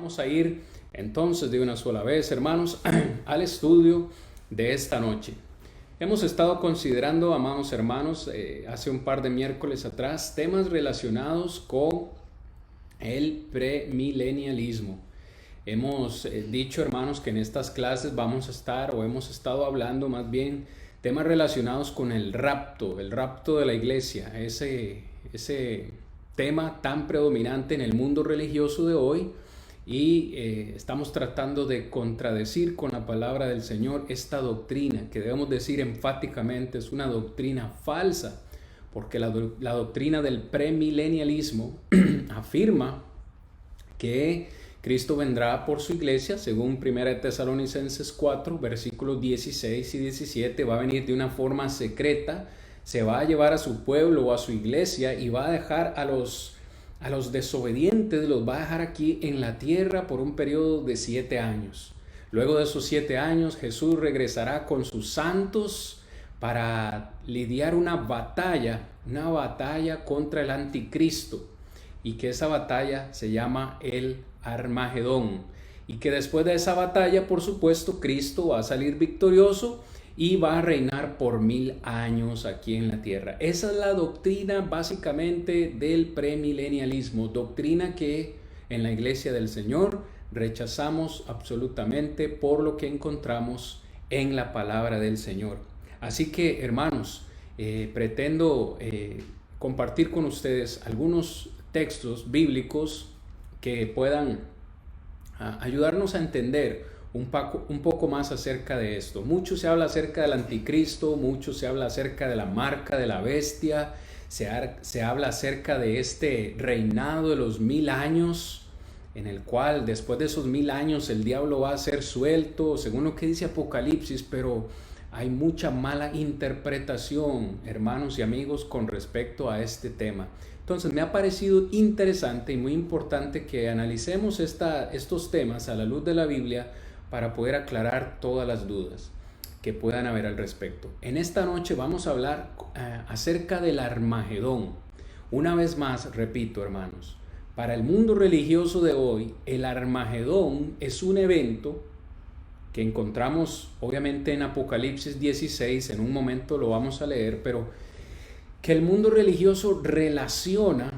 Vamos a ir entonces de una sola vez, hermanos, al estudio de esta noche. Hemos estado considerando, amados hermanos, hace un par de miércoles atrás, temas relacionados con el premilenialismo. Hemos dicho, hermanos, que en estas clases vamos a estar, o hemos estado hablando más bien, temas relacionados con el rapto de la iglesia, ese tema tan predominante en el mundo religioso de hoy, y estamos tratando de contradecir con la palabra del Señor esta doctrina, que debemos decir enfáticamente es una doctrina falsa, porque la doctrina del premilenialismo afirma que Cristo vendrá por su iglesia, según 1 Tesalonicenses 4, versículos 16 y 17, va a venir de una forma secreta, se va a llevar a su pueblo o a su iglesia y va a dejar a los desobedientes, los va a dejar aquí en la tierra por un periodo de 7 años. Luego de esos 7 años, Jesús regresará con sus santos para lidiar una batalla contra el anticristo, y que esa batalla se llama el Armagedón, y que después de esa batalla, por supuesto, Cristo va a salir victorioso y va a reinar por 1000 años aquí en la tierra. Esa es la doctrina básicamente del premilenialismo, doctrina que en la iglesia del Señor rechazamos absolutamente por lo que encontramos en la palabra del Señor. Así que, hermanos, pretendo compartir con ustedes algunos textos bíblicos que puedan ayudarnos a entender un poco más acerca de esto. Mucho se habla acerca del anticristo, mucho se habla acerca de la marca de la bestia, se habla acerca de este reinado de los 1000 años, en el cual después de esos 1000 años el diablo va a ser suelto, según lo que dice Apocalipsis, pero hay mucha mala interpretación, hermanos y amigos, con respecto a este tema. Entonces me ha parecido interesante y muy importante que analicemos estos temas a la luz de la Biblia para poder aclarar todas las dudas que puedan haber al respecto. En esta noche vamos a hablar acerca del Armagedón. Una vez más, repito, hermanos, para el mundo religioso de hoy, el Armagedón es un evento que encontramos obviamente en Apocalipsis 16, en un momento lo vamos a leer, pero que el mundo religioso relaciona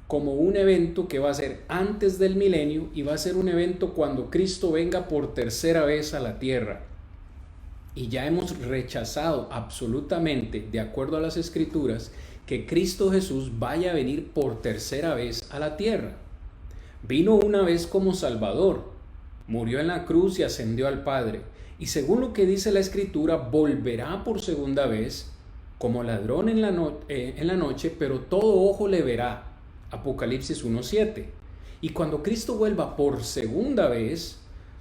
como un evento que va a ser antes del milenio y va a ser un evento cuando Cristo venga por tercera vez a la tierra. Y ya hemos rechazado absolutamente, de acuerdo a las Escrituras, que Cristo Jesús vaya a venir por tercera vez a la tierra. Vino una vez como Salvador, murió en la cruz y ascendió al Padre. Y según lo que dice la Escritura, volverá por segunda vez como ladrón en la noche, pero todo ojo le verá. Apocalipsis 1:7. Y cuando Cristo vuelva por segunda vez,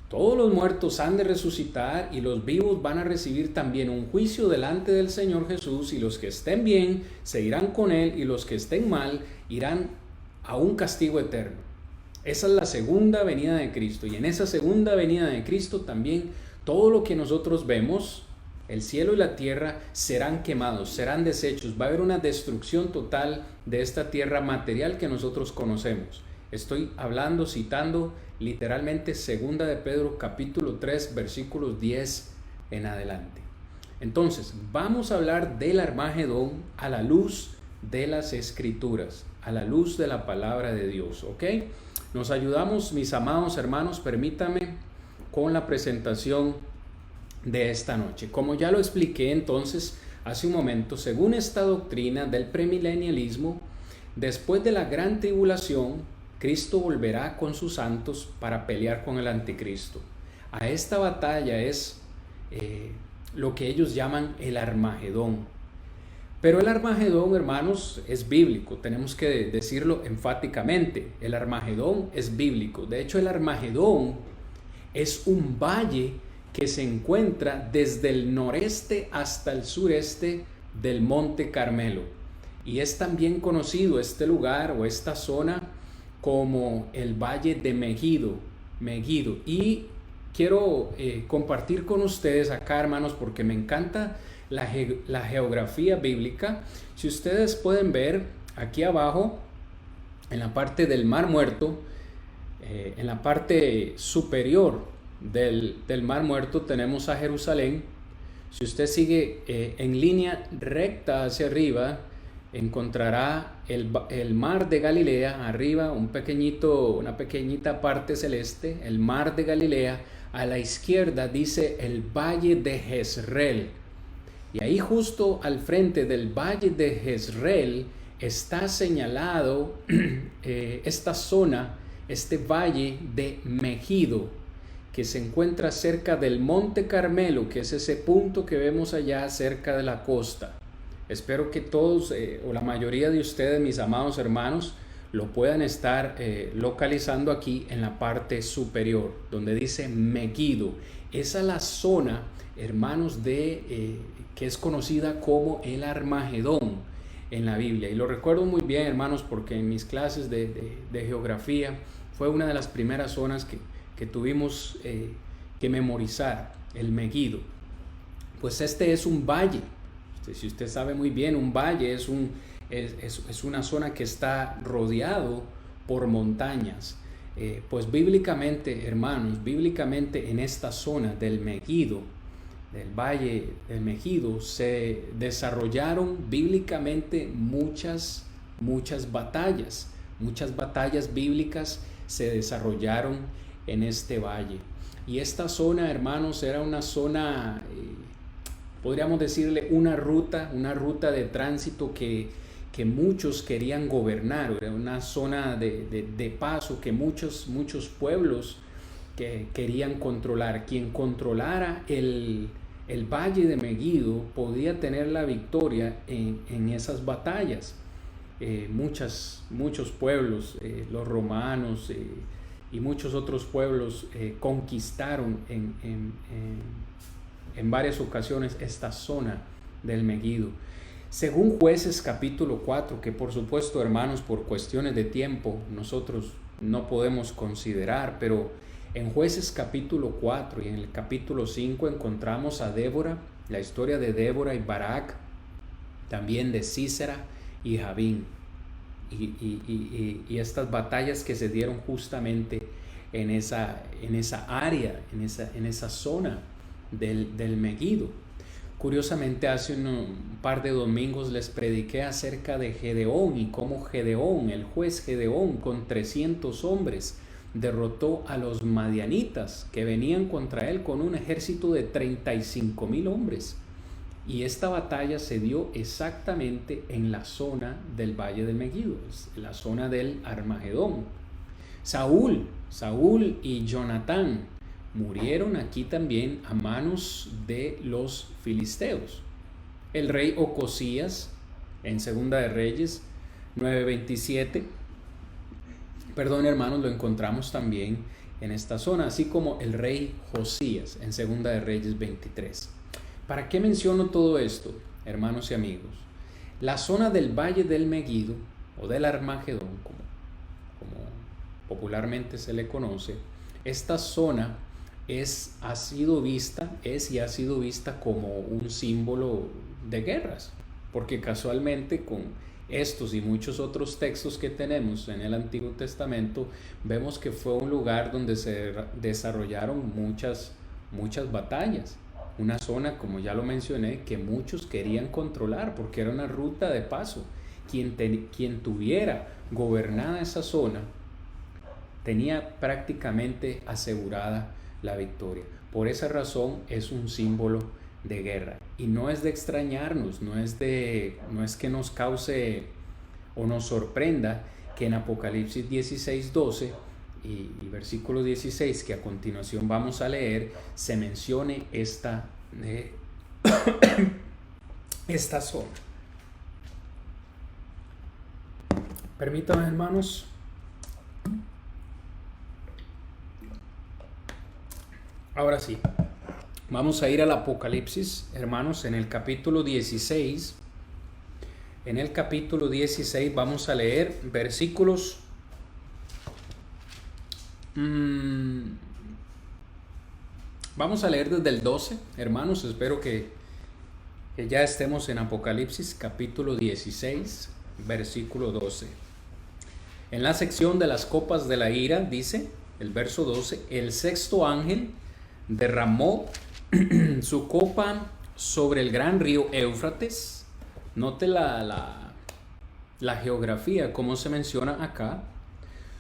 todos los muertos han de resucitar y los vivos van a recibir también un juicio delante del Señor Jesús, y los que estén bien se irán con Él y los que estén mal irán a un castigo eterno. Esa es la segunda venida de Cristo, y en esa segunda venida de Cristo también todo lo que nosotros vemos, el cielo y la tierra, serán quemados, serán deshechos. Va a haber una destrucción total de esta tierra material que nosotros conocemos. Estoy hablando, citando literalmente 2 de Pedro capítulo 3 versículos 10 en adelante. Entonces, vamos a hablar del Armagedón a la luz de las Escrituras, a la luz de la palabra de Dios, ¿ok? Nos ayudamos, mis amados hermanos, permítanme, con la presentación de esta noche. Como ya lo expliqué entonces hace un momento, según esta doctrina del premilenialismo, después de la gran tribulación, Cristo volverá con sus santos para pelear con el anticristo. A esta batalla es lo que ellos llaman el Armagedón. Pero el Armagedón, hermanos, es bíblico, tenemos que decirlo enfáticamente. El Armagedón es bíblico. De hecho, el Armagedón es un valle que se encuentra desde el noreste hasta el sureste del Monte Carmelo. Y es también conocido este lugar o esta zona como el Valle de Megiddo. Y quiero compartir con ustedes acá, hermanos, porque me encanta la geografía bíblica. Si ustedes pueden ver aquí abajo, en la parte del Mar Muerto, En la parte superior del Mar Muerto tenemos a Jerusalén. Si usted sigue en línea recta hacia arriba, encontrará el mar de Galilea arriba, una pequeñita parte celeste, el mar de Galilea. A la izquierda dice el valle de Jezreel. Y ahí justo al frente del valle de Jezreel está señalado esta zona, este valle de Megido, que se encuentra cerca del Monte Carmelo, que es ese punto que vemos allá cerca de la costa. Espero que todos o la mayoría de ustedes, mis amados hermanos, lo puedan estar localizando aquí en la parte superior, donde dice Megido. Esa es la zona, hermanos, que es conocida como el Armagedón en la Biblia. Y lo recuerdo muy bien, hermanos, porque en mis clases de geografía fue una de las primeras zonas que tuvimos que memorizar, el Megido. Pues este es un valle. Si usted sabe muy bien, un valle es una zona que está rodeado por montañas. Pues bíblicamente, hermanos, bíblicamente en esta zona del Megido, del valle del Megido, se desarrollaron bíblicamente muchas batallas. Muchas batallas bíblicas se desarrollaron en este valle. Y esta zona, hermanos, era una zona, podríamos decirle una ruta de tránsito que muchos querían gobernar. Era una zona de paso que muchos pueblos que querían controlar. Quien controlara el valle de Megido podía tener la victoria en esas batallas. Muchos pueblos, los romanos y muchos otros pueblos conquistaron en varias ocasiones esta zona del Megido. Según Jueces capítulo 4, que por supuesto, hermanos, por cuestiones de tiempo nosotros no podemos considerar, pero en Jueces capítulo 4 y en el capítulo 5 encontramos a Débora, la historia de Débora y Barak, también de Sísera y Jabín, y estas batallas que se dieron justamente en esa área, en esa zona del Megido. Curiosamente, hace un par de domingos les prediqué acerca de Gedeón y cómo Gedeón, el juez Gedeón, con 300 hombres derrotó a los madianitas que venían contra él con un ejército de 35,000 hombres. Y esta batalla se dio exactamente en la zona del Valle del Megido, la zona del Armagedón. Saúl y Jonatán murieron aquí también a manos de los filisteos. El rey Ocosías, en Segunda de Reyes 9:27, perdón, hermanos, lo encontramos también en esta zona, así como el rey Josías en Segunda de Reyes 23. ¿Para qué menciono todo esto, hermanos y amigos? La zona del Valle del Megido o del Armagedón, como popularmente se le conoce, esta zona ha sido vista como un símbolo de guerras, porque casualmente con estos y muchos otros textos que tenemos en el Antiguo Testamento vemos que fue un lugar donde se desarrollaron muchas batallas. Una zona, como ya lo mencioné, que muchos querían controlar porque era una ruta de paso. Quien tuviera gobernada esa zona tenía prácticamente asegurada la victoria. Por esa razón es un símbolo de guerra. Y no es de extrañarnos, no es que nos cause o nos sorprenda que en Apocalipsis 16:12 y versículo 16, que a continuación vamos a leer, se mencione esta zona. Permítanme, hermanos. Ahora sí, vamos a ir al Apocalipsis, hermanos, en el capítulo 16. En el capítulo 16 vamos a leer versículos vamos a leer desde el 12, hermanos. Espero que ya estemos en Apocalipsis capítulo 16, versículo 12. En la sección de las copas de la ira, dice el verso 12, el sexto ángel derramó su copa sobre el gran río Éufrates. Note la geografía, como se menciona acá.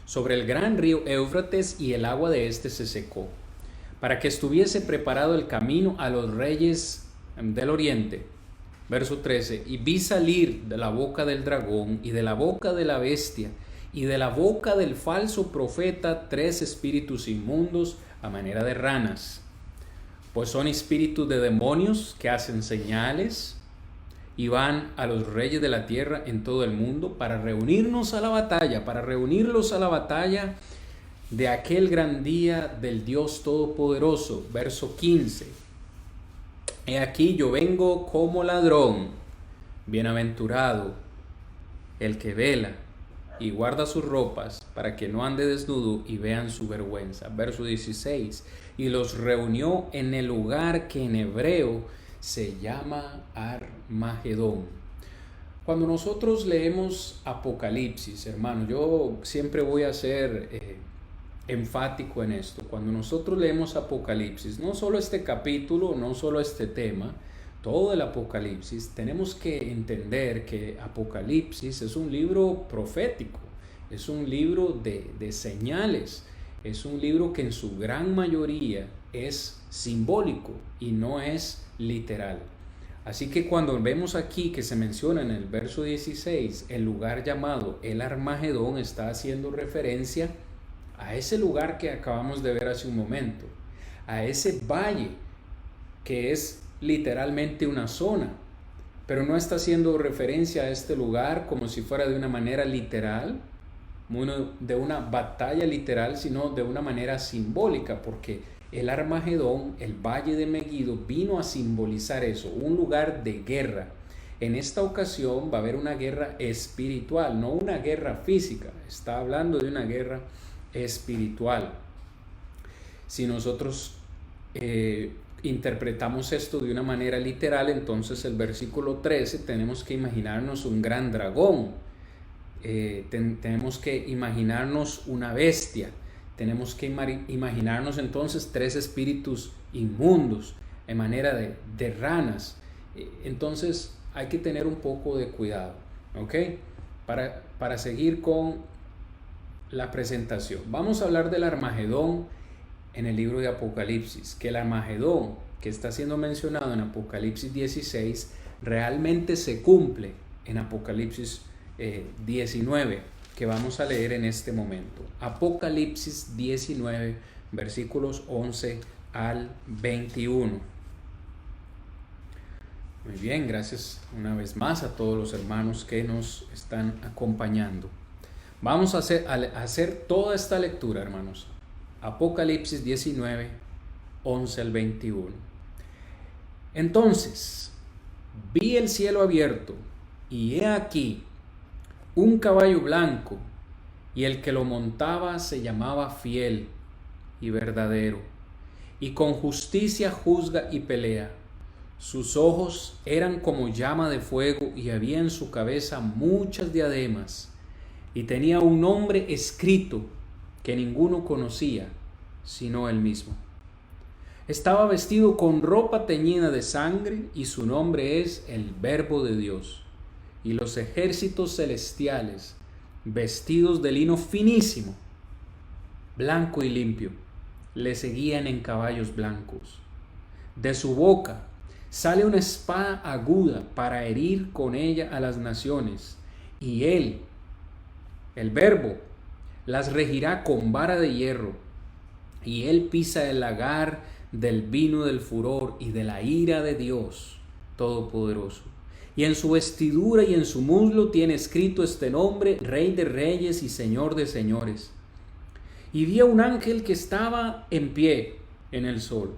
Sobre el gran río Éufrates, y el agua de este se secó, para que estuviese preparado el camino a los reyes del oriente. Verso 13, y vi salir de la boca del dragón y de la boca de la bestia y de la boca del falso profeta 3 espíritus inmundos a manera de ranas, pues son espíritus de demonios que hacen señales y van a los reyes de la tierra en todo el mundo para reunirlos a la batalla de aquel gran día del Dios Todopoderoso. Verso 15. He aquí yo vengo como ladrón, bienaventurado el que vela y guarda sus ropas para que no ande desnudo y vean su vergüenza. Verso 16. Y los reunió en el lugar que en hebreo se llama Armagedón. Cuando nosotros leemos Apocalipsis, hermano, yo siempre voy a ser enfático en esto. Cuando nosotros leemos Apocalipsis, no solo este capítulo, no solo este tema, todo el Apocalipsis, tenemos que entender que Apocalipsis es un libro profético, es un libro de señales, es un libro que en su gran mayoría es simbólico y no es literal. Así que cuando vemos aquí que se menciona en el verso 16 el lugar llamado el Armagedón, está haciendo referencia a ese lugar que acabamos de ver hace un momento, a ese valle que es literalmente una zona, pero no está haciendo referencia a este lugar como si fuera de una manera literal, de una batalla literal, sino de una manera simbólica, porque el Armagedón, el valle de Megiddo, vino a simbolizar eso, un lugar de guerra. En esta ocasión va a haber una guerra espiritual, no una guerra física, está hablando de una guerra espiritual. Si nosotros interpretamos esto de una manera literal, entonces el versículo 13 tenemos que imaginarnos un gran dragón, tenemos que imaginarnos una bestia, tenemos que imaginarnos entonces 3 espíritus inmundos en manera de ranas. Entonces hay que tener un poco de cuidado, ¿ok? Para seguir con la presentación, vamos a hablar del Armagedón en el libro de Apocalipsis, que el Armagedón que está siendo mencionado en Apocalipsis 16 realmente se cumple en Apocalipsis 19, que vamos a leer en este momento. Apocalipsis 19, versículos 11 al 21. Muy bien, gracias una vez más a todos los hermanos que nos están acompañando. Vamos a hacer toda esta lectura, hermanos. Apocalipsis 19, 11 al 21. Entonces vi el cielo abierto, y he aquí un caballo blanco, y el que lo montaba se llamaba Fiel y Verdadero, y con justicia juzga y pelea. Sus ojos eran como llama de fuego, y había en su cabeza muchas diademas, y tenía un nombre escrito que ninguno conocía, sino él mismo. Estaba vestido con ropa teñida de sangre, y su nombre es el Verbo de Dios. Y los ejércitos celestiales, vestidos de lino finísimo, blanco y limpio, le seguían en caballos blancos. De su boca sale una espada aguda para herir con ella a las naciones, y él, el Verbo, las regirá con vara de hierro, y él pisa el lagar del vino del furor y de la ira de Dios Todopoderoso. Y en su vestidura y en su muslo tiene escrito este nombre: Rey de Reyes y Señor de Señores. Y vi a un ángel que estaba en pie en el sol,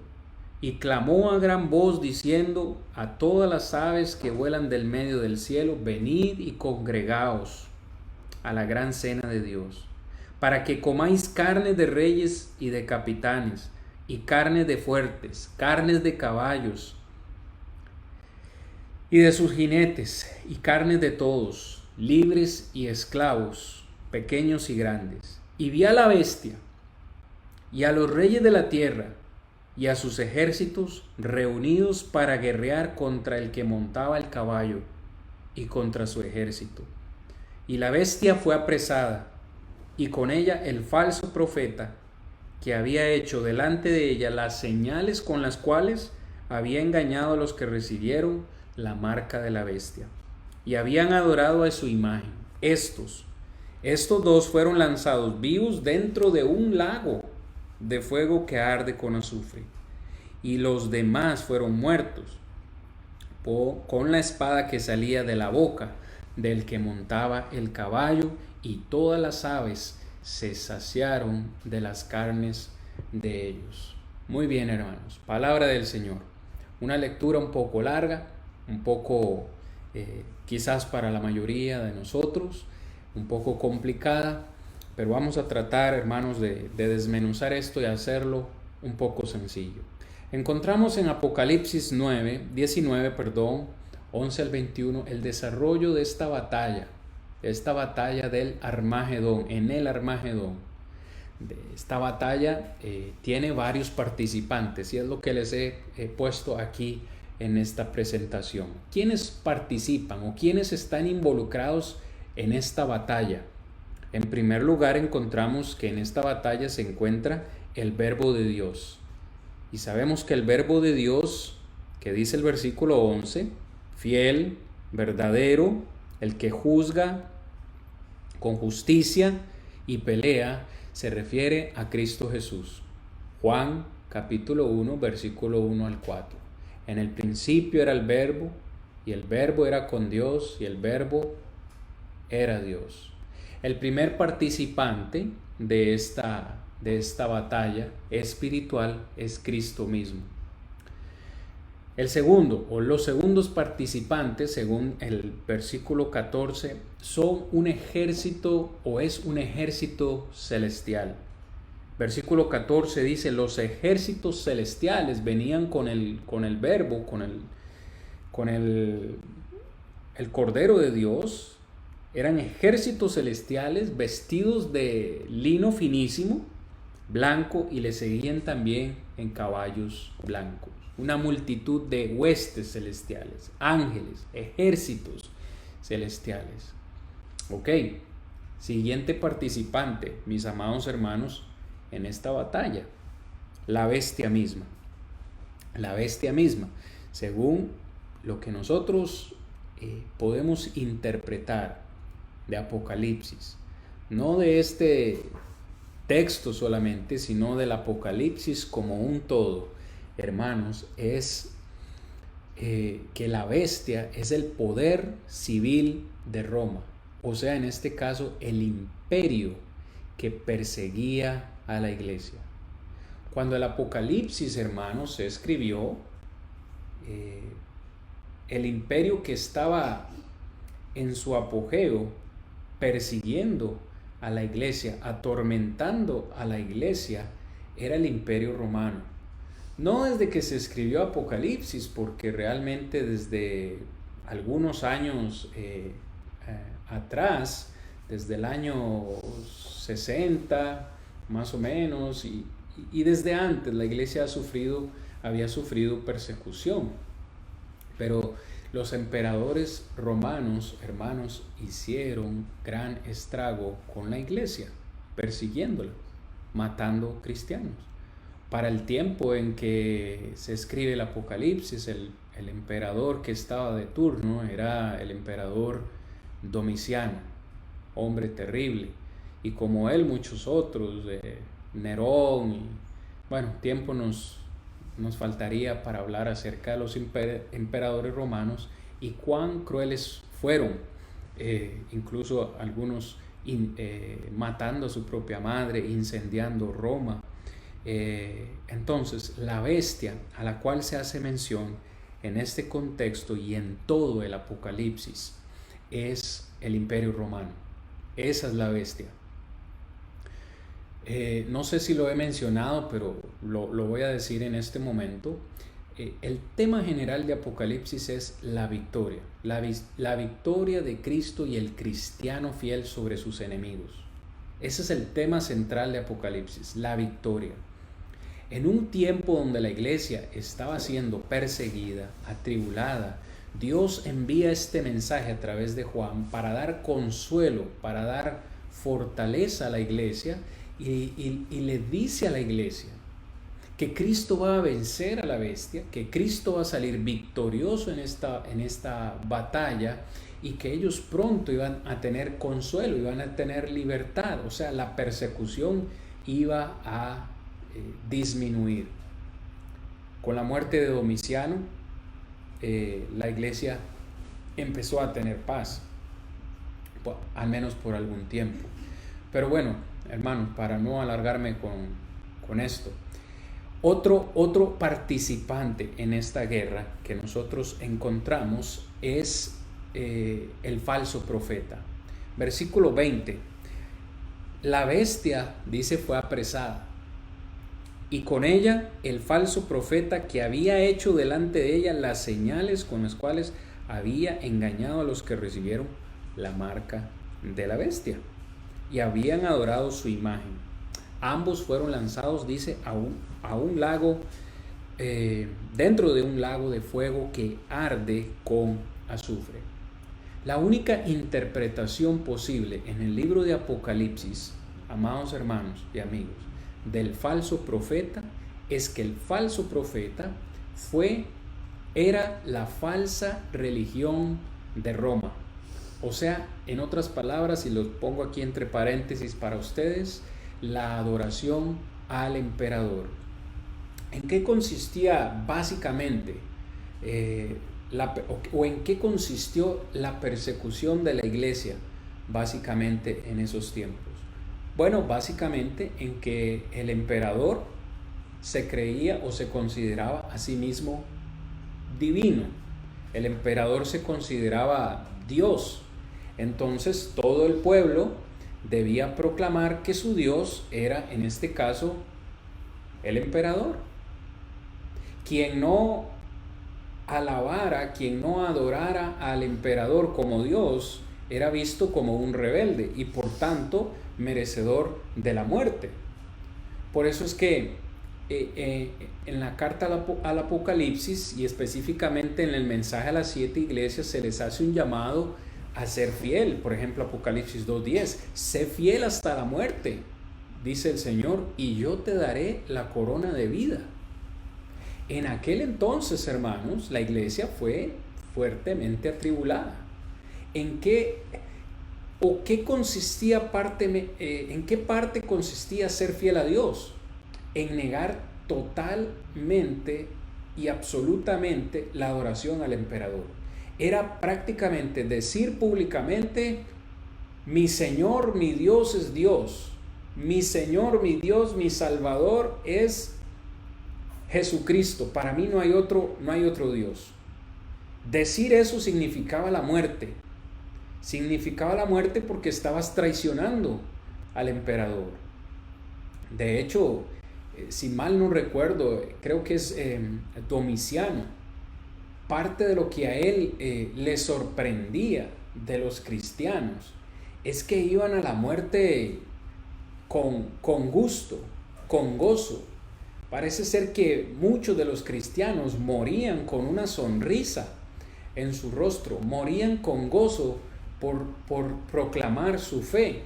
y clamó a gran voz diciendo a todas las aves que vuelan del medio del cielo: venid y congregaos a la gran cena de Dios, para que comáis carne de reyes y de capitanes, y carne de fuertes, carnes de caballos y de sus jinetes, y carnes de todos, libres y esclavos, pequeños y grandes, y vi a la bestia y a los reyes de la tierra y a sus ejércitos reunidos para guerrear contra el que montaba el caballo y contra su ejército. Y la bestia fue apresada, y con ella el falso profeta, que había hecho delante de ella las señales con las cuales había engañado a los que recibieron la marca de la bestia, y habían adorado a su imagen. Estos dos fueron lanzados vivos dentro de un lago de fuego que arde con azufre, y los demás fueron muertos con la espada que salía de la boca del que montaba el caballo, y todas las aves se saciaron de las carnes de ellos. Muy bien, hermanos, palabra del Señor. Una lectura un poco larga, un poco quizás para la mayoría de nosotros, un poco complicada, pero vamos a tratar, hermanos, de desmenuzar esto y hacerlo un poco sencillo. Encontramos en Apocalipsis 19, 11 al 21, el desarrollo de esta batalla del Armagedón, en el Armagedón. Esta batalla tiene varios participantes, y es lo que les he puesto aquí en esta presentación. ¿Quiénes participan o quiénes están involucrados en esta batalla? En primer lugar, encontramos que en esta batalla se encuentra el Verbo de Dios. Y sabemos que el Verbo de Dios, que dice el versículo 11, fiel, verdadero, el que juzga con justicia y pelea, se refiere a Cristo Jesús. Juan capítulo 1, versículo 1 al 4. En el principio era el Verbo, y el Verbo era con Dios, y el Verbo era Dios. El primer participante de esta batalla espiritual es Cristo mismo. El segundo, o los segundos participantes, según el versículo 14, son un ejército, o es un ejército celestial. Versículo 14 dice: los ejércitos celestiales venían con el Verbo, con el Cordero de Dios. Eran ejércitos celestiales vestidos de lino finísimo, blanco, y le seguían también en caballos blancos. Una multitud de huestes celestiales, ángeles, ejércitos celestiales. Ok, siguiente participante, mis amados hermanos, en esta batalla, la bestia misma. La bestia misma, según lo que nosotros podemos interpretar de Apocalipsis, no de este texto solamente, sino del Apocalipsis como un todo, hermanos, es que la bestia es el poder civil de Roma, o sea, en este caso, el imperio que perseguía a la iglesia. Cuando el Apocalipsis, hermanos, se escribió, el imperio que estaba en su apogeo, persiguiendo a la iglesia, atormentando a la iglesia, era el imperio romano. No desde que se escribió Apocalipsis, porque realmente desde algunos años atrás, desde el año 60 más o menos, y desde antes la iglesia había sufrido persecución. Pero los emperadores romanos, hermanos, hicieron gran estrago con la iglesia, persiguiéndola, matando cristianos. Para el tiempo en que se escribe el Apocalipsis, el emperador que estaba de turno era el emperador Domiciano, hombre terrible, y como él muchos otros, Nerón, y bueno, tiempo nos faltaría para hablar acerca de los emperadores romanos y cuán crueles fueron, incluso algunos matando a su propia madre, incendiando Roma. Entonces, la bestia a la cual se hace mención en este contexto y en todo el Apocalipsis es el Imperio Romano. Esa es la bestia. No sé si lo he mencionado, pero lo voy a decir en este momento. el tema general de Apocalipsis es la victoria, la victoria de Cristo y el cristiano fiel sobre sus enemigos. Ese es el tema central de Apocalipsis, la victoria. En un tiempo donde la iglesia estaba siendo perseguida, atribulada, Dios envía este mensaje a través de Juan para dar consuelo, para dar fortaleza a la iglesia y le dice a la iglesia que Cristo va a vencer a la bestia, que Cristo va a salir victorioso en esta batalla y que ellos pronto iban a tener consuelo, iban a tener libertad, o sea, la persecución iba a disminuir. Con la muerte de Domiciano, la iglesia empezó a tener paz, al menos por algún tiempo. Pero bueno, hermanos, para no alargarme con esto, otro participante en esta guerra que nosotros encontramos es el falso profeta. Versículo 20. La bestia, dice, fue apresada, y con ella el falso profeta que había hecho delante de ella las señales con las cuales había engañado a los que recibieron la marca de la bestia y habían adorado su imagen. Ambos fueron lanzados, dice, a un lago, dentro de un lago de fuego que arde con azufre. La única interpretación posible en el libro de Apocalipsis, amados hermanos y amigos, del falso profeta es que el falso profeta era la falsa religión de Roma. O sea, en otras palabras, y lo pongo aquí entre paréntesis para ustedes, la adoración al emperador. ¿En qué consistía básicamente en qué consistió la persecución de la iglesia básicamente en esos tiempos? Bueno, básicamente en que el emperador se creía o se consideraba a sí mismo divino. El emperador se consideraba Dios. Entonces todo el pueblo debía proclamar que su Dios era, en este caso, el emperador. Quien no alabara, quien no adorara al emperador como Dios, era visto como un rebelde y por tanto merecedor de la muerte. Por eso es que en la carta al Apocalipsis y específicamente en el mensaje a las 7 iglesias se les hace un llamado a ser fiel. Por ejemplo, Apocalipsis 2:10, sé fiel hasta la muerte, dice el Señor, y yo te daré la corona de vida. En aquel entonces, hermanos, la iglesia fue fuertemente atribulada. ¿En qué consistía en qué parte consistía ser fiel a Dios? En negar totalmente y absolutamente la adoración al emperador. Era prácticamente decir públicamente: mi Señor, mi Dios es Dios, mi Señor, mi Dios, mi Salvador es Jesucristo, para mí no hay otro Dios. Decir eso significaba la muerte. Significaba la muerte porque estabas traicionando al emperador. De hecho, si mal no recuerdo, creo que es Domiciano. Parte de lo que a él le sorprendía de los cristianos es que iban a la muerte con gusto, con gozo. Parece ser que muchos de los cristianos morían con una sonrisa en su rostro, morían con gozo por proclamar su fe.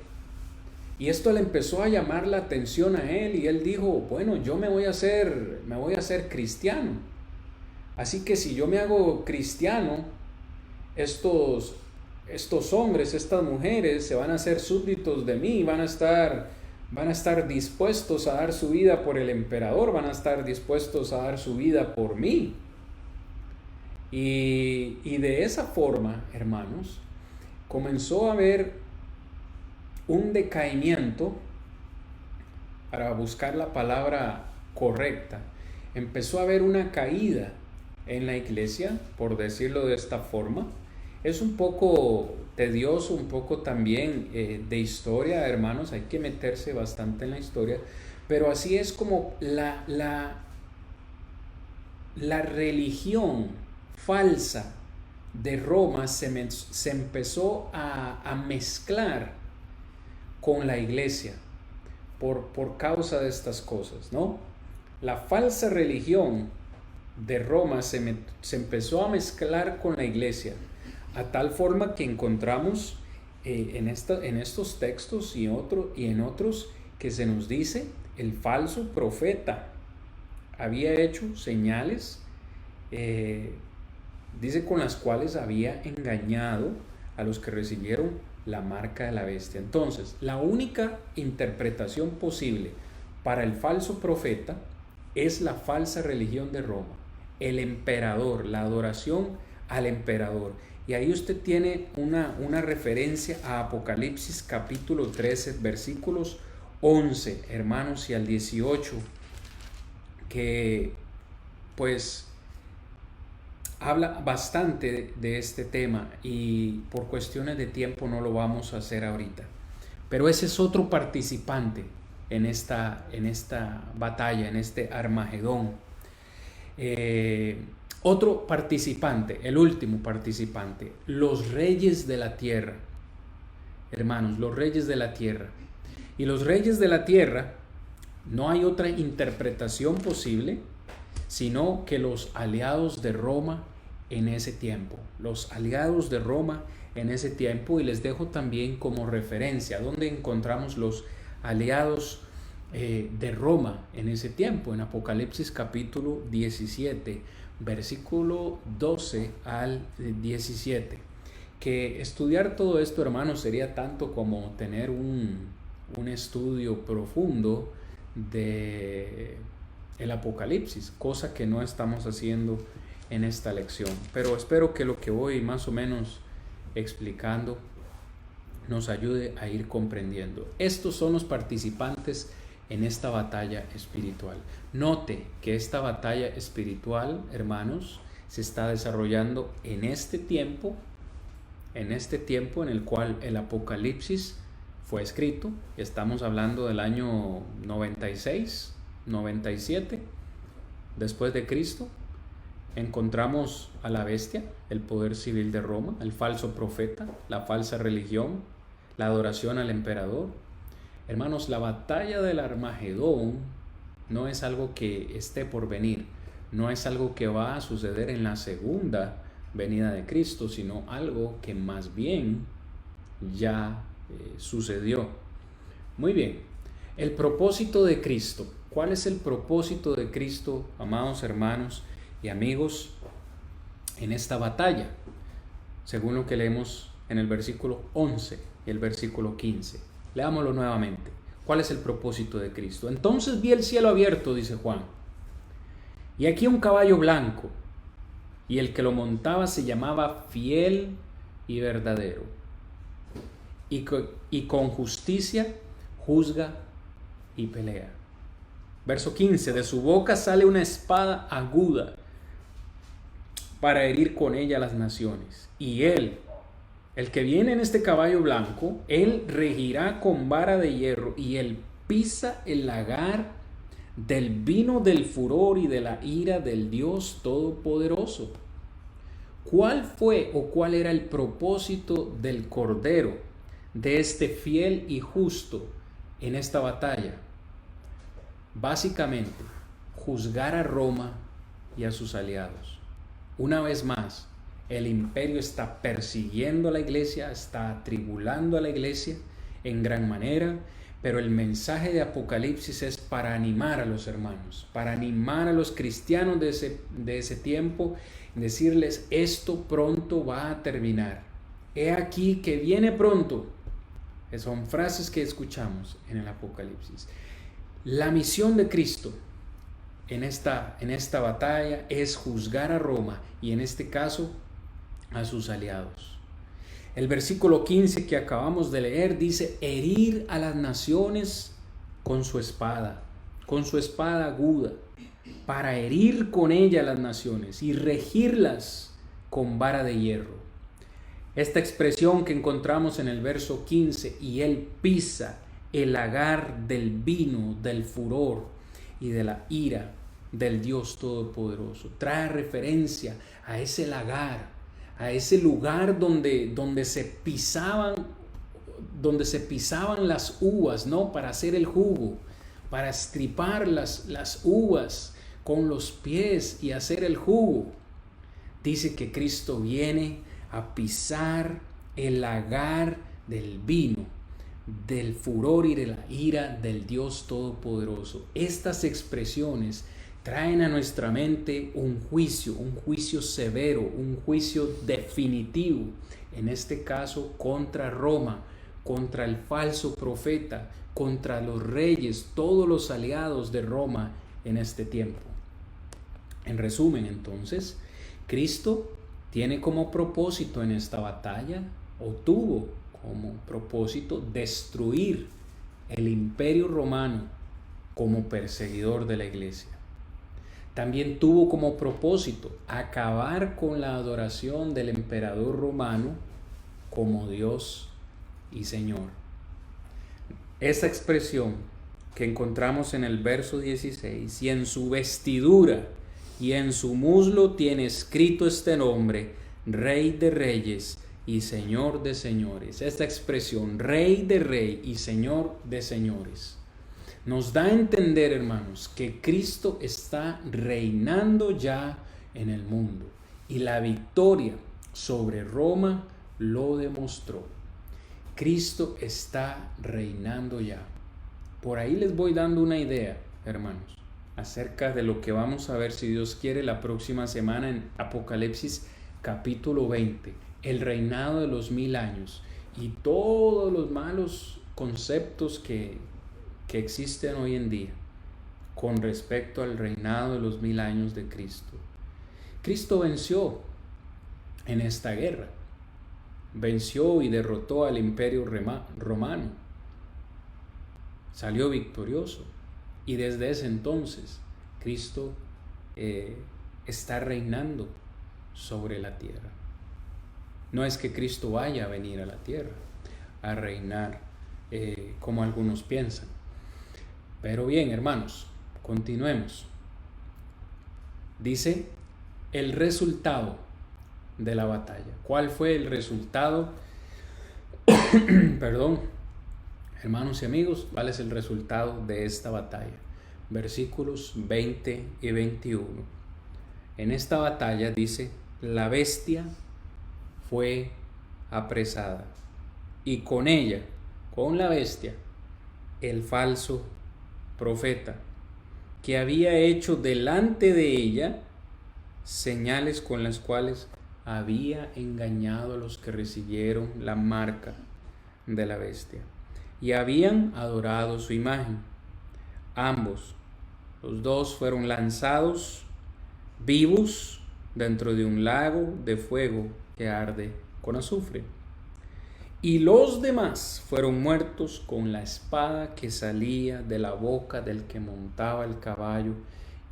Y esto le empezó a llamar la atención a él y él dijo: bueno, yo me voy a hacer cristiano. Así que si yo me hago cristiano, estos hombres, estas mujeres se van a hacer súbditos de mí, van a estar dispuestos a dar su vida por el emperador, van a estar dispuestos a dar su vida por mí. Y de esa forma, hermanos, comenzó a haber un decaimiento, para buscar la palabra correcta. Empezó a haber una caída en la iglesia, por decirlo de esta forma. Es un poco tedioso, un poco también de historia, hermanos, hay que meterse bastante en la historia, pero así es como la la religión falsa de Roma se empezó a mezclar con la iglesia por causa de estas cosas, ¿no? La falsa religión de Roma se empezó a mezclar con la iglesia, a tal forma que encontramos en estos textos y en otros que se nos dice el falso profeta había hecho señales, dice, con las cuales había engañado a los que recibieron la marca de la bestia. Entonces, la única interpretación posible para el falso profeta es la falsa religión de Roma, el emperador, la adoración al emperador. Y ahí usted tiene una referencia a Apocalipsis capítulo 13, versículos 11, hermanos, y al 18, que pues habla bastante de este tema, y por cuestiones de tiempo no lo vamos a hacer ahorita. Pero ese es otro participante en esta batalla, en este Armagedón. Otro participante, el último participante, los reyes de la tierra. Hermanos, los reyes de la tierra. Y los reyes de la tierra, no hay otra interpretación posible sino que los aliados de Roma en ese tiempo. Los aliados de Roma en ese tiempo, y les dejo también como referencia donde encontramos los aliados de Roma en ese tiempo, en Apocalipsis capítulo 17, versículo 12 al 17. Que estudiar todo esto, hermanos, sería tanto como tener un estudio profundo de el Apocalipsis, cosa que no estamos haciendo en esta lección. Pero espero que lo que voy más o menos explicando nos ayude a ir comprendiendo. Estos son los participantes en esta batalla espiritual. Note que esta batalla espiritual, hermanos, se está desarrollando en este tiempo en el cual el Apocalipsis fue escrito. Estamos hablando del año 96, 97 después de Cristo. Encontramos a la bestia, el poder civil de Roma, el falso profeta, la falsa religión, la adoración al emperador. Hermanos, la batalla del Armagedón no es algo que esté por venir, no es algo que va a suceder en la segunda venida de Cristo, sino algo que más bien ya sucedió. Muy bien, el propósito de Cristo. ¿Cuál es el propósito de Cristo, amados hermanos y amigos, en esta batalla? Según lo que leemos en el versículo 11 y el versículo 15. Leámoslo nuevamente. ¿Cuál es el propósito de Cristo? Entonces vi el cielo abierto, dice Juan, y aquí un caballo blanco, y el que lo montaba se llamaba Fiel y Verdadero, y con justicia juzga y pelea. Verso 15, de su boca sale una espada aguda para herir con ella las naciones. Y él, el que viene en este caballo blanco, él regirá con vara de hierro, y él pisa el lagar del vino del furor y de la ira del Dios Todopoderoso. ¿Cuál fue o cuál era el propósito del Cordero, de este fiel y justo en esta batalla? Básicamente, juzgar a Roma y a sus aliados. Una vez más, el imperio está persiguiendo a la iglesia, está atribulando a la iglesia en gran manera, pero el mensaje de Apocalipsis es para animar a los hermanos, para animar a los cristianos de ese tiempo, decirles: esto pronto va a terminar. He aquí que viene pronto. Son frases que escuchamos en el Apocalipsis. La misión de Cristo en esta batalla es juzgar a Roma, y en este caso a sus aliados. El versículo 15 que acabamos de leer dice: herir a las naciones con su espada aguda, para herir con ella a las naciones y regirlas con vara de hierro. Esta expresión que encontramos en el verso 15, y él pisa el lagar del vino, del furor y de la ira del Dios Todopoderoso. Trae referencia a ese lagar, a ese lugar donde se pisaban las uvas, ¿no? Para hacer el jugo, para estripar las uvas con los pies y hacer el jugo. Dice que Cristo viene a pisar el lagar del vino, del furor y de la ira del Dios Todopoderoso. Estas expresiones traen a nuestra mente un juicio severo, un juicio definitivo, en este caso contra Roma, contra el falso profeta, contra los reyes, todos los aliados de Roma en este tiempo. En resumen, entonces, Cristo tiene como propósito en esta batalla, o tuvo como propósito, destruir el imperio romano como perseguidor de la iglesia. También tuvo como propósito acabar con la adoración del emperador romano como Dios y Señor. Esta expresión que encontramos en el verso 16, y en su vestidura y en su muslo tiene escrito este nombre, Rey de Reyes y Señor de Señores. Esta expresión, Rey de Rey y Señor de Señores, nos da a entender, hermanos, que Cristo está reinando ya en el mundo, y la victoria sobre Roma lo demostró. Cristo está reinando ya. Por ahí les voy dando una idea, hermanos, acerca de lo que vamos a ver, si Dios quiere, la próxima semana en Apocalipsis capítulo 20, el reinado de los 1000 años y todos los malos conceptos que existen hoy en día con respecto al reinado de los 1000 años de Cristo. Cristo venció en esta guerra, venció y derrotó al imperio romano, salió victorioso, y desde ese entonces Cristo está reinando sobre la tierra. No es que Cristo vaya a venir a la tierra a reinar como algunos piensan. Pero bien, hermanos, continuemos. Dice el resultado de la batalla. ¿Cuál fue el resultado? Perdón, hermanos y amigos, ¿cuál es el resultado de esta batalla? Versículos 20 y 21. En esta batalla dice, la bestia fue apresada, y con ella, con la bestia, el falso profeta, que había hecho delante de ella señales con las cuales había engañado a los que recibieron la marca de la bestia y habían adorado su imagen. Ambos, los dos, fueron lanzados vivos dentro de un lago de fuego que arde con azufre. Y los demás fueron muertos con la espada que salía de la boca del que montaba el caballo,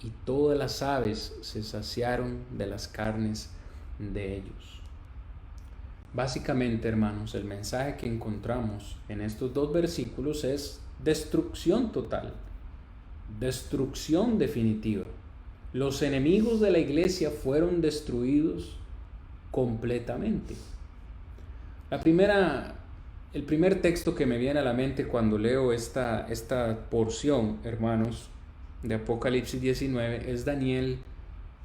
y todas las aves se saciaron de las carnes de ellos. Básicamente, hermanos, el mensaje que encontramos en estos dos versículos es destrucción total, destrucción definitiva. Los enemigos de la iglesia fueron destruidos completamente. El primer texto que me viene a la mente cuando leo esta porción, hermanos, de Apocalipsis 19 es Daniel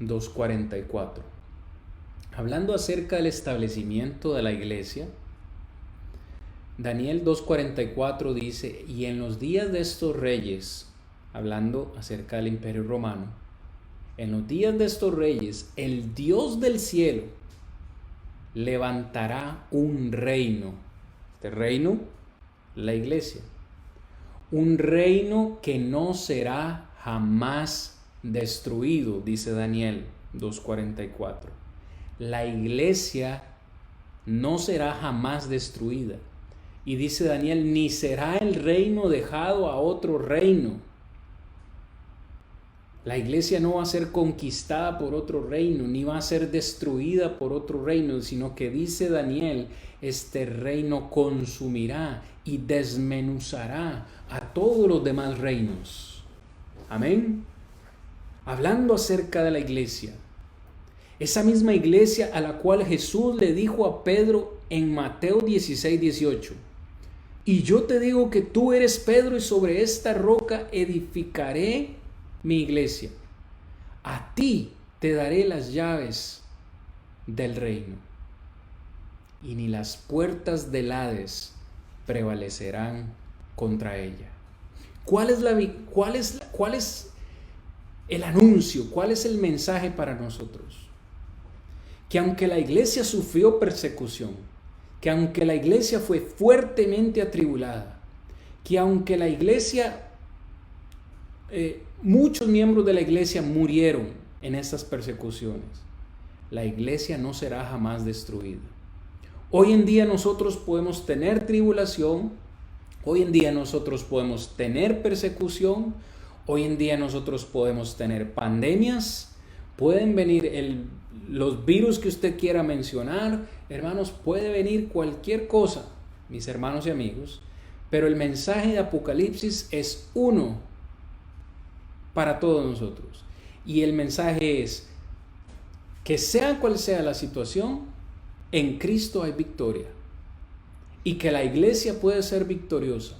2:44. Hablando acerca del establecimiento de la iglesia, Daniel 2:44 dice, y en los días de estos reyes, hablando acerca del imperio romano, en los días de estos reyes, el Dios del cielo levantará un reino. Este reino, la iglesia. Un reino que no será jamás destruido, dice Daniel 2:44. La iglesia no será jamás destruida. Y dice Daniel, ni será el reino dejado a otro reino. La iglesia no va a ser conquistada por otro reino, ni va a ser destruida por otro reino, sino que dice Daniel, este reino consumirá y desmenuzará a todos los demás reinos. Amén. hablando acerca de la iglesia. Esa misma iglesia a la cual Jesús le dijo a Pedro en Mateo 16:18. Y yo te digo que tú eres Pedro y sobre esta roca edificaré mi iglesia. A ti te daré las llaves del reino. Y ni las puertas del Hades prevalecerán contra ella. ¿Cuál es el anuncio? ¿Cuál es el mensaje para nosotros? Que aunque la iglesia sufrió persecución, que aunque la iglesia fue fuertemente atribulada, que aunque la iglesia, muchos miembros de la iglesia murieron en estas persecuciones, la iglesia no será jamás destruida. Hoy en día nosotros podemos tener tribulación, hoy en día nosotros podemos tener persecución, hoy en día nosotros podemos tener pandemias, pueden venir los virus que usted quiera mencionar, hermanos, puede venir cualquier cosa, mis hermanos y amigos, pero el mensaje de Apocalipsis es uno para todos nosotros. Y el mensaje es que sea cual sea la situación, en Cristo hay victoria. Y que la iglesia puede ser victoriosa.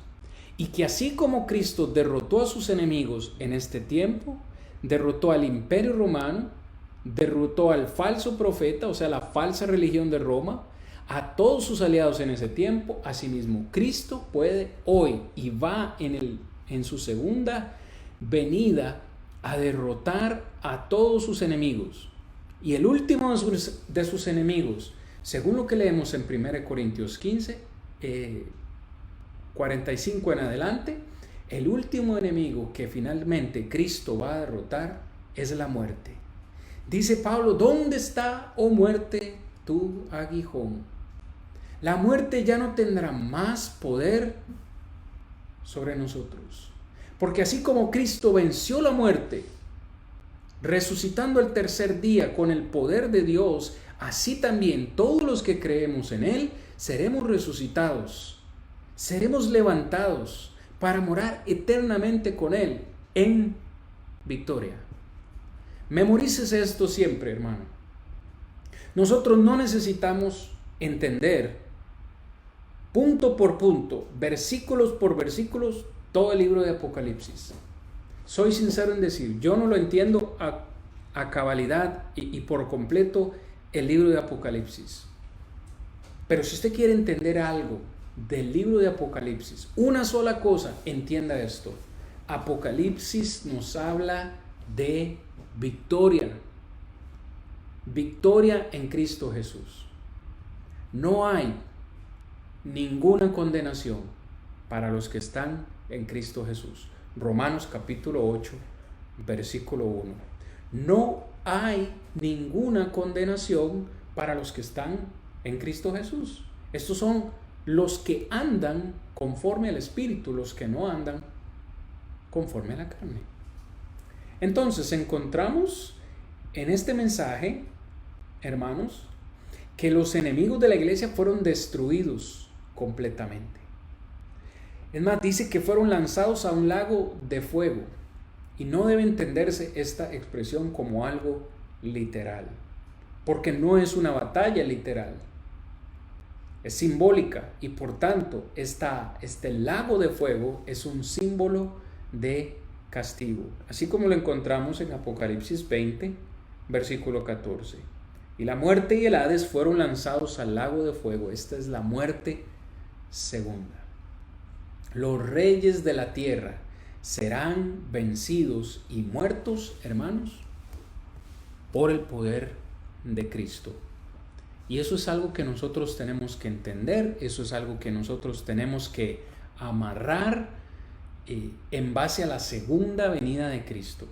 Y que así como Cristo derrotó a sus enemigos en este tiempo, derrotó al imperio romano, derrotó al falso profeta, o sea, la falsa religión de Roma, a todos sus aliados en ese tiempo, asimismo Cristo puede hoy y va en su segunda venida a derrotar a todos sus enemigos. Y el último de sus enemigos, según lo que leemos en 1 Corintios 15, 45 en adelante, el último enemigo que finalmente Cristo va a derrotar es la muerte. Dice Pablo, ¿dónde está, oh muerte, tu aguijón? La muerte ya no tendrá más poder sobre nosotros. Porque así como Cristo venció la muerte, resucitando el tercer día con el poder de Dios, así también todos los que creemos en Él seremos resucitados, seremos levantados para morar eternamente con Él en victoria. Memorices esto siempre, hermano. Nosotros no necesitamos entender punto por punto, versículos por versículos, todo el libro de Apocalipsis. Soy sincero en decir, yo no lo entiendo a cabalidad y por completo el libro de Apocalipsis. Pero si usted quiere entender algo del libro de Apocalipsis, una sola cosa, entienda esto. Apocalipsis nos habla de victoria. Victoria en Cristo Jesús. No hay ninguna condenación para los que están en Cristo Jesús. Romanos capítulo 8, versículo 1. No hay ninguna condenación para los que están en Cristo Jesús. Estos son los que andan conforme al Espíritu, los que no andan conforme a la carne. Entonces encontramos en este mensaje, hermanos, que los enemigos de la iglesia fueron destruidos completamente. Es más, dice que fueron lanzados a un lago de fuego. Y no debe entenderse esta expresión como algo literal, porque no es una batalla literal. Es simbólica y por tanto este lago de fuego es un símbolo de castigo. Así como lo encontramos en Apocalipsis 20, versículo 14. Y la muerte y el Hades fueron lanzados al lago de fuego. Esta es la muerte segunda. Los reyes de la tierra serán vencidos y muertos, hermanos, por el poder de Cristo. Y eso es algo que nosotros tenemos que entender, eso es algo que nosotros tenemos que amarrar en base a la segunda venida de Cristo.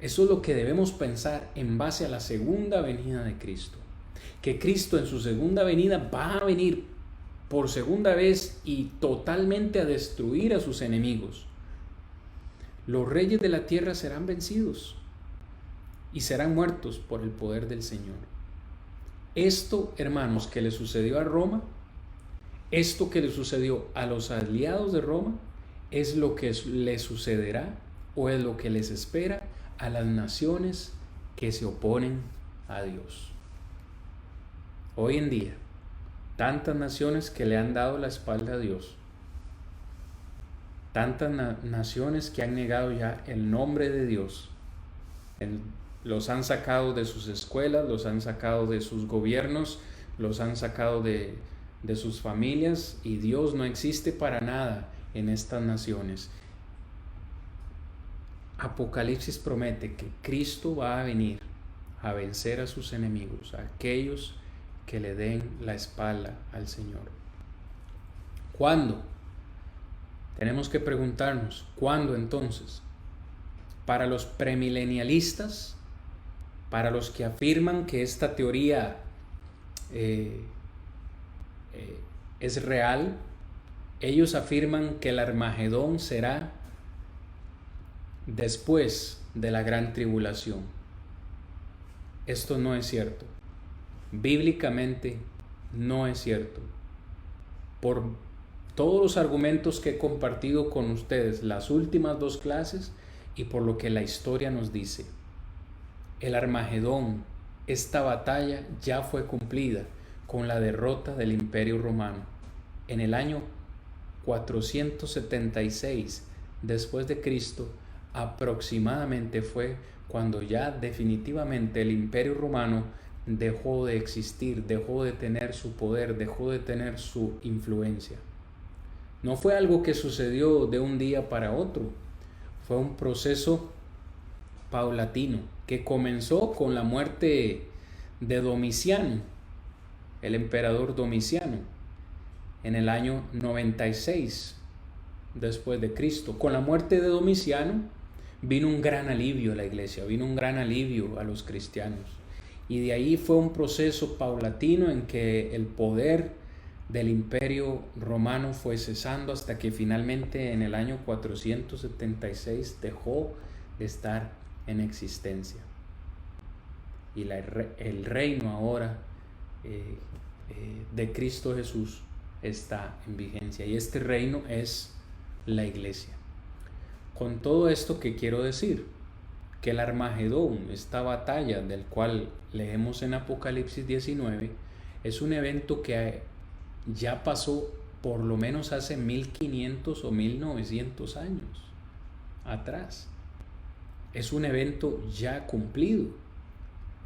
Eso es lo que debemos pensar en base a la segunda venida de Cristo. Que Cristo en su segunda venida va a venir por segunda vez y totalmente a destruir a sus enemigos. Los reyes de la tierra serán vencidos y serán muertos por el poder del Señor. Esto, hermanos, que le sucedió a Roma, esto que le sucedió a los aliados de Roma, es lo que le sucederá o es lo que les espera a las naciones que se oponen a Dios. Hoy en día, tantas naciones que le han dado la espalda a Dios, tantas naciones que han negado ya el nombre de Dios, los han sacado de sus escuelas, los han sacado de sus gobiernos, los han sacado de sus familias, y Dios no existe para nada en estas naciones. Apocalipsis promete que Cristo va a venir a vencer a sus enemigos, a aquellos que le den la espalda al Señor. ¿Cuándo? Tenemos que preguntarnos, ¿cuándo entonces? Para los premilenialistas, para los que afirman que esta teoría es real, ellos afirman que el Armagedón será después de la gran tribulación. Esto no es cierto. Bíblicamente no es cierto. Por todos los argumentos que he compartido con ustedes las últimas 2 clases y por lo que la historia nos dice, el Armagedón, esta batalla ya fue cumplida con la derrota del Imperio Romano. En el año 476 después de Cristo, aproximadamente fue cuando ya definitivamente el Imperio Romano dejó de existir, dejó de tener su poder, dejó de tener su influencia. No fue algo que sucedió de un día para otro, fue un proceso paulatino que comenzó con la muerte de Domiciano, el emperador Domiciano, en el año 96 después de Cristo. Con la muerte de Domiciano vino un gran alivio a la iglesia, vino un gran alivio a los cristianos. Y de ahí fue un proceso paulatino en que el poder del Imperio Romano fue cesando hasta que finalmente en el año 476 dejó de estar en existencia. Y el reino ahora de Cristo Jesús está en vigencia, y este reino es la iglesia. Con todo esto, ¿qué quiero decir? Que el Armagedón, esta batalla del cual leemos en Apocalipsis 19, es un evento que ya pasó por lo menos hace 1500 o 1900 años atrás. Es un evento ya cumplido,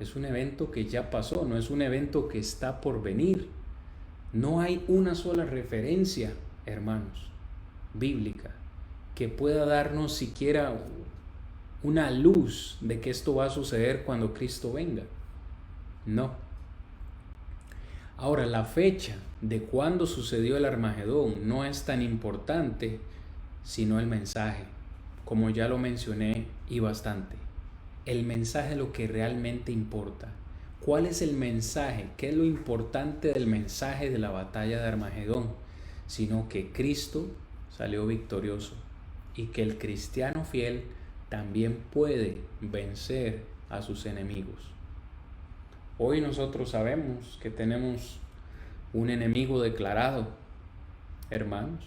es un evento que ya pasó, no es un evento que está por venir. No hay una sola referencia, hermanos, bíblica, que pueda darnos siquiera una luz de que esto va a suceder cuando Cristo venga. No. Ahora, la fecha de cuándo sucedió el Armagedón no es tan importante, sino el mensaje, como ya lo mencioné y bastante. El mensaje es lo que realmente importa. ¿Cuál es el mensaje? ¿Qué es lo importante del mensaje de la batalla de Armagedón? Sino que Cristo salió victorioso y que el cristiano fiel también puede vencer a sus enemigos. Hoy nosotros sabemos que tenemos un enemigo declarado, hermanos,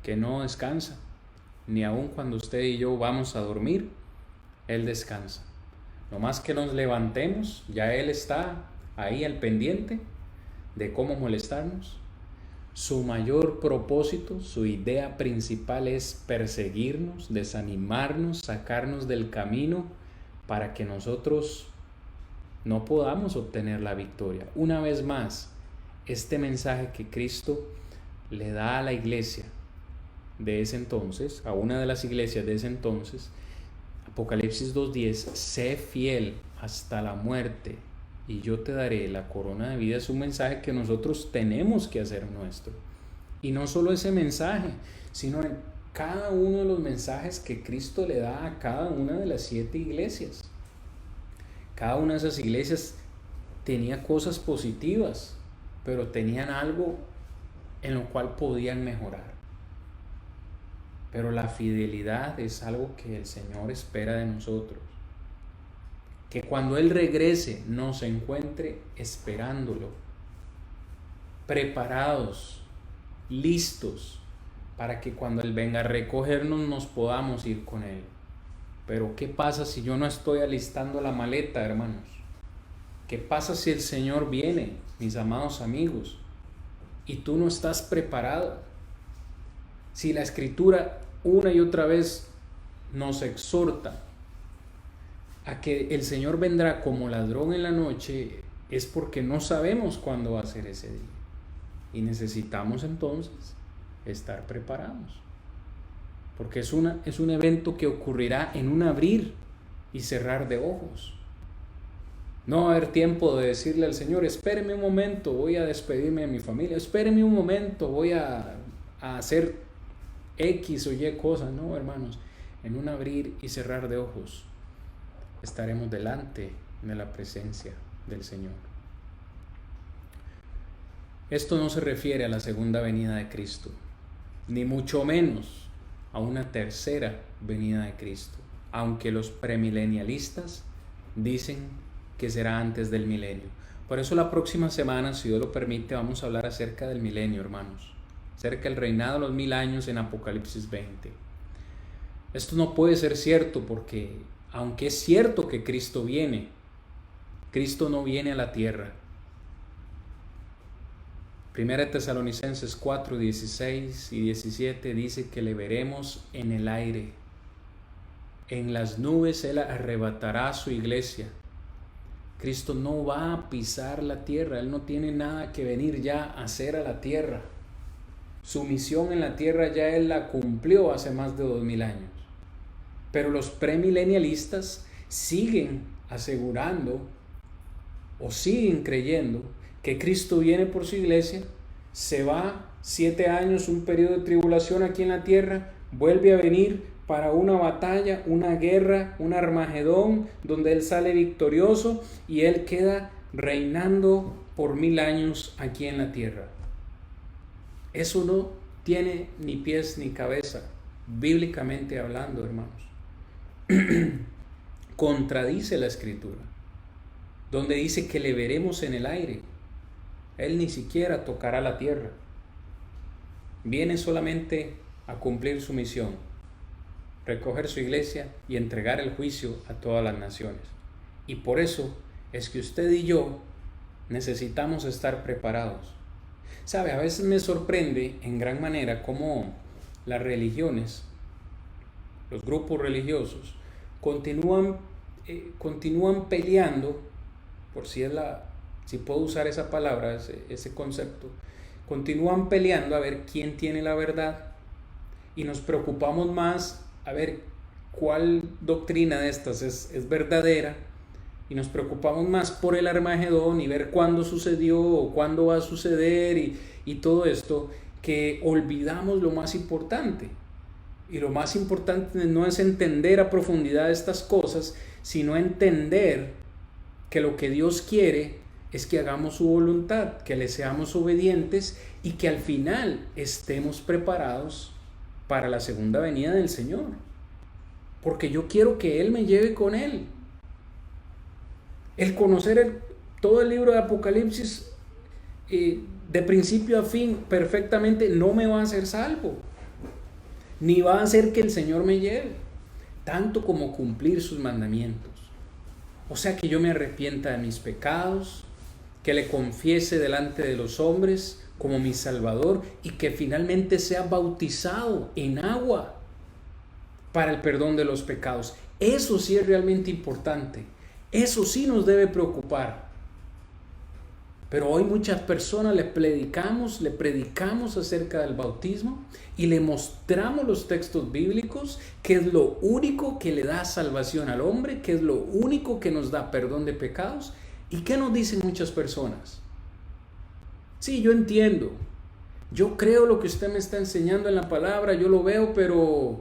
que no descansa, ni aun cuando usted y yo vamos a dormir, Él descansa. No más que nos levantemos, ya Él está ahí al pendiente de cómo molestarnos. Su mayor propósito, su idea principal es perseguirnos, desanimarnos, sacarnos del camino para que nosotros no podamos obtener la victoria. Una vez más, este mensaje que Cristo le da a la iglesia de ese entonces, a una de las iglesias de ese entonces, Apocalipsis 2:10, sé fiel hasta la muerte y yo te daré la corona de vida, es un mensaje que nosotros tenemos que hacer nuestro. Y no solo ese mensaje, sino en cada uno de los mensajes que Cristo le da a cada una de las 7 iglesias. Cada una de esas iglesias tenía cosas positivas, pero tenían algo en lo cual podían mejorar. Pero la fidelidad es algo que el Señor espera de nosotros. Que cuando Él regrese nos encuentre esperándolo, preparados, listos para que cuando Él venga a recogernos nos podamos ir con Él. Pero ¿qué pasa si yo no estoy alistando la maleta, hermanos? ¿Qué pasa si el Señor viene, mis amados amigos, y tú no estás preparado? Si la Escritura una y otra vez nos exhorta a que el Señor vendrá como ladrón en la noche, es porque no sabemos cuándo va a ser ese día. Y necesitamos entonces estar preparados. Porque es un evento que ocurrirá en un abrir y cerrar de ojos. No va a haber tiempo de decirle al Señor, espéreme un momento, voy a despedirme de mi familia, espéreme un momento, voy a hacer X o Y cosas. No, hermanos, en un abrir y cerrar de ojos estaremos delante de la presencia del Señor. Esto no se refiere a la segunda venida de Cristo, ni mucho menos a una tercera venida de Cristo, aunque los premilenialistas dicen que será antes del milenio. Por eso la próxima semana, si Dios lo permite, vamos a hablar acerca del milenio, hermanos, acerca del reinado de los 1000 años en Apocalipsis 20. Esto no puede ser cierto porque, aunque es cierto que Cristo viene, Cristo no viene a la tierra. Primera Tesalonicenses 4, 16 y 17 dice que le veremos en el aire. En las nubes Él arrebatará a su iglesia. Cristo no va a pisar la tierra. Él no tiene nada que venir ya a hacer a la tierra. Su misión en la tierra ya Él la cumplió hace más de 2000 años. Pero los premilenialistas siguen asegurando o siguen creyendo que Cristo viene por su iglesia, se va 7 años, un periodo de tribulación aquí en la tierra, vuelve a venir para una batalla, una guerra, un Armagedón, donde Él sale victorioso y Él queda reinando por 1000 años aquí en la tierra. Eso no tiene ni pies ni cabeza, bíblicamente hablando, hermanos. Contradice la Escritura, donde dice que le veremos en el aire. Él ni siquiera tocará la tierra. Viene solamente a cumplir su misión, recoger su iglesia y entregar el juicio a todas las naciones. Y por eso es que usted y yo necesitamos estar preparados. Sabe, a veces me sorprende en gran manera cómo las religiones, los grupos religiosos, continúan peleando, por si puedo usar esa palabra, ese concepto, continúan peleando a ver quién tiene la verdad, y nos preocupamos más a ver cuál doctrina de estas es verdadera, y nos preocupamos más por el Armagedón y ver cuándo sucedió o cuándo va a suceder y todo esto, que olvidamos lo más importante. Y lo más importante no es entender a profundidad estas cosas, sino entender que lo que Dios quiere es que hagamos su voluntad, que le seamos obedientes y que al final estemos preparados para la segunda venida del Señor. Porque yo quiero que Él me lleve con Él. El conocer todo el libro de Apocalipsis de principio a fin perfectamente no me va a hacer salvo, ni va a hacer que el Señor me lleve, tanto como cumplir sus mandamientos. O sea, que yo me arrepienta de mis pecados, que le confiese delante de los hombres como mi Salvador y que finalmente sea bautizado en agua para el perdón de los pecados. Eso sí es realmente importante. Eso sí nos debe preocupar. Pero hoy muchas personas le predicamos acerca del bautismo y le mostramos los textos bíblicos, que es lo único que le da salvación al hombre, que es lo único que nos da perdón de pecados. ¿Y qué nos dicen muchas personas? Sí, yo entiendo, yo creo lo que usted me está enseñando en la palabra, yo lo veo, pero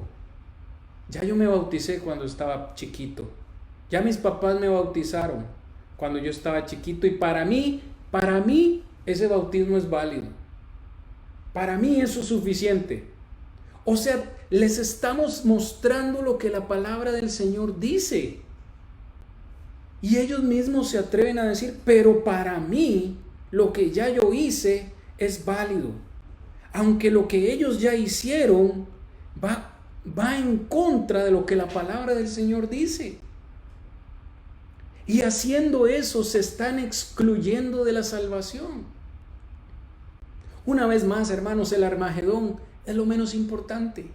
ya yo me bauticé cuando estaba chiquito. Ya mis papás me bautizaron cuando yo estaba chiquito y para mí ese bautismo es válido. Para mí eso es suficiente. O sea, les estamos mostrando lo que la palabra del Señor dice. Y ellos mismos se atreven a decir, pero para mí lo que ya yo hice es válido. aunque lo que ellos ya hicieron va en contra de lo que la palabra del Señor dice. Y haciendo eso se están excluyendo de la salvación. Una vez más, hermanos, el Armagedón es lo menos importante.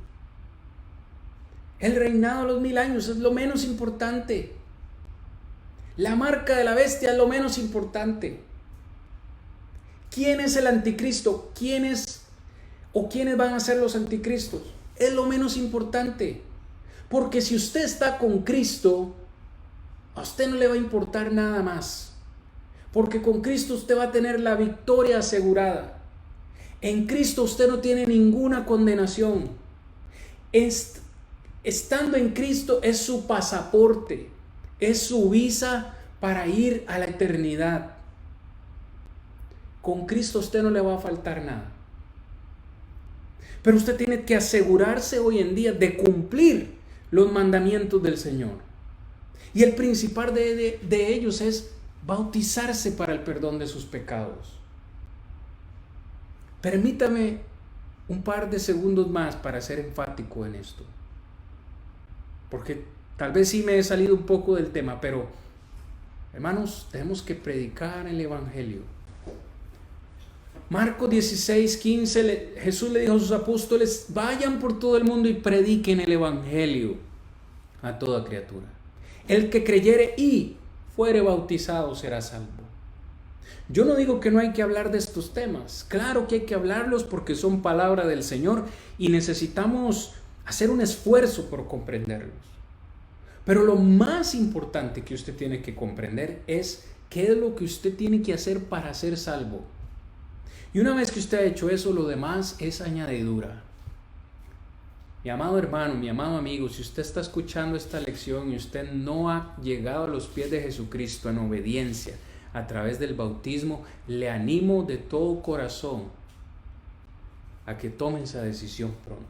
El reinado de los 1000 años es lo menos importante. La marca de la bestia es lo menos importante. ¿Quién es el anticristo? ¿Quiénes van a ser los anticristos? Es lo menos importante. Porque si usted está con Cristo, a usted no le va a importar nada más. Porque con Cristo usted va a tener la victoria asegurada. En Cristo usted no tiene ninguna condenación. Estando en Cristo es su pasaporte, es su visa para ir a la eternidad. Con Cristo a usted no le va a faltar nada. Pero usted tiene que asegurarse hoy en día de cumplir los mandamientos del Señor. Y el principal de ellos es bautizarse para el perdón de sus pecados. Permítame un par de segundos más para ser enfático en esto. Porque tal vez sí me he salido un poco del tema, pero hermanos, tenemos que predicar el Evangelio. Marcos 16:15, Jesús le dijo a sus apóstoles: vayan por todo el mundo y prediquen el Evangelio a toda criatura. El que creyere y fuere bautizado será salvo. Yo no digo que no hay que hablar de estos temas. Claro que hay que hablarlos porque son palabra del Señor y necesitamos hacer un esfuerzo por comprenderlos. Pero lo más importante que usted tiene que comprender es qué es lo que usted tiene que hacer para ser salvo. Y una vez que usted ha hecho eso, lo demás es añadidura. Mi amado hermano, mi amado amigo, si usted está escuchando esta lección y usted no ha llegado a los pies de Jesucristo en obediencia a través del bautismo, le animo de todo corazón a que tome esa decisión pronto.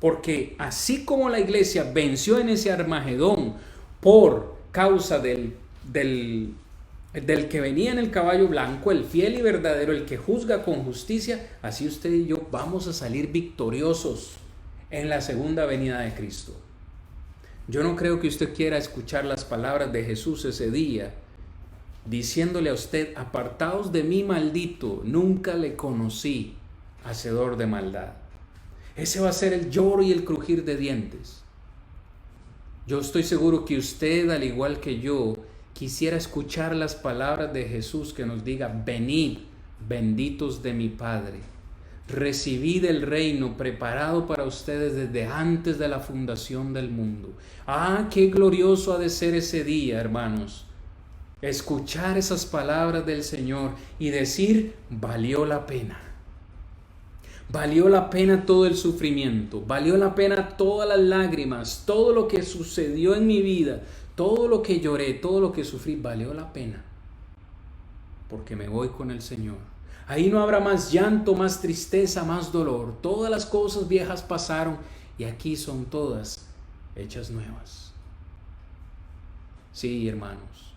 Porque así como la iglesia venció en ese Armagedón por causa del que venía en el caballo blanco, el fiel y verdadero, el que juzga con justicia, así usted y yo vamos a salir victoriosos en la segunda venida de Cristo. Yo no creo que usted quiera escuchar las palabras de Jesús ese día, diciéndole a usted: apartaos de mí, maldito, nunca le conocí, hacedor de maldad. Ese va a ser el lloro y el crujir de dientes. Yo estoy seguro que usted, al igual que yo, quisiera escuchar las palabras de Jesús que nos diga: venid, benditos de mi Padre, recibid el reino preparado para ustedes desde antes de la fundación del mundo. Ah, qué glorioso ha de ser ese día, hermanos. Escuchar esas palabras del Señor y decir: valió la pena. Valió la pena todo el sufrimiento, valió la pena todas las lágrimas, todo lo que sucedió en mi vida, todo lo que lloré, todo lo que sufrí, valió la pena. Porque me voy con el Señor. Ahí no habrá más llanto, más tristeza, más dolor. Todas las cosas viejas pasaron y aquí son todas hechas nuevas. Sí, hermanos,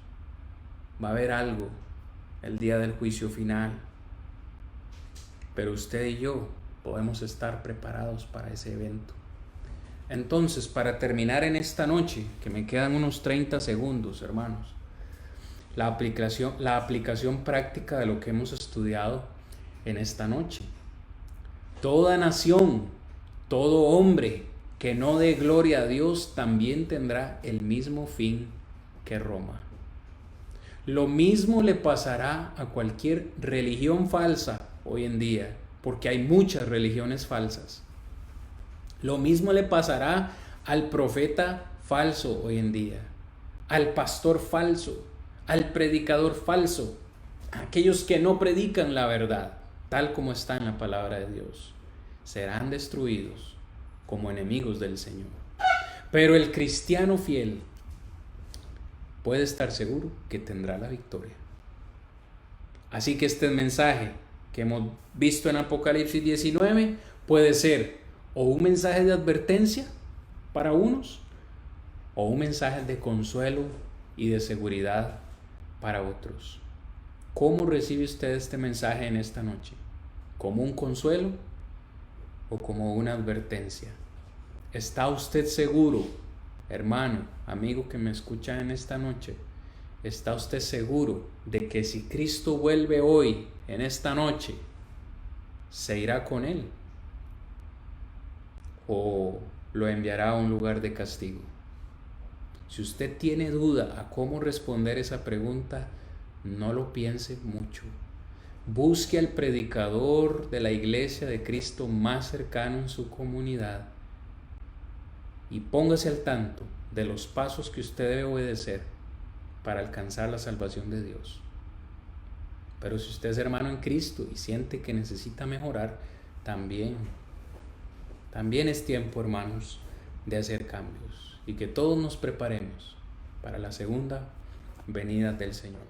va a haber algo el día del juicio final. Pero usted y yo podemos estar preparados para ese evento. Entonces, para terminar en esta noche, que me quedan unos 30 segundos, hermanos, la aplicación práctica de lo que hemos estudiado en esta noche. Toda nación, todo hombre que no dé gloria a Dios también tendrá el mismo fin que Roma. Lo mismo le pasará a cualquier religión falsa hoy en día, porque hay muchas religiones falsas. Lo mismo le pasará al profeta falso hoy en día, al pastor falso, al predicador falso, a aquellos que no predican la verdad, tal como está en la palabra de Dios. Serán destruidos como enemigos del Señor. Pero el cristiano fiel puede estar seguro que tendrá la victoria. Así que este mensaje que hemos visto en Apocalipsis 19 puede ser o un mensaje de advertencia para unos o un mensaje de consuelo y de seguridad para otros. ¿Cómo recibe usted este mensaje en esta noche? ¿Como un consuelo o como una advertencia? ¿Está usted seguro, hermano, amigo que me escucha en esta noche? ¿Está usted seguro de que si Cristo vuelve hoy, en esta noche, se irá con él? ¿O lo enviará a un lugar de castigo? Si usted tiene duda a cómo responder esa pregunta, no lo piense mucho. Busque al predicador de la iglesia de Cristo más cercano en su comunidad y póngase al tanto de los pasos que usted debe obedecer para alcanzar la salvación de Dios. Pero si usted es hermano en Cristo y siente que necesita mejorar, también es tiempo, hermanos, de hacer cambios y que todos nos preparemos para la segunda venida del Señor.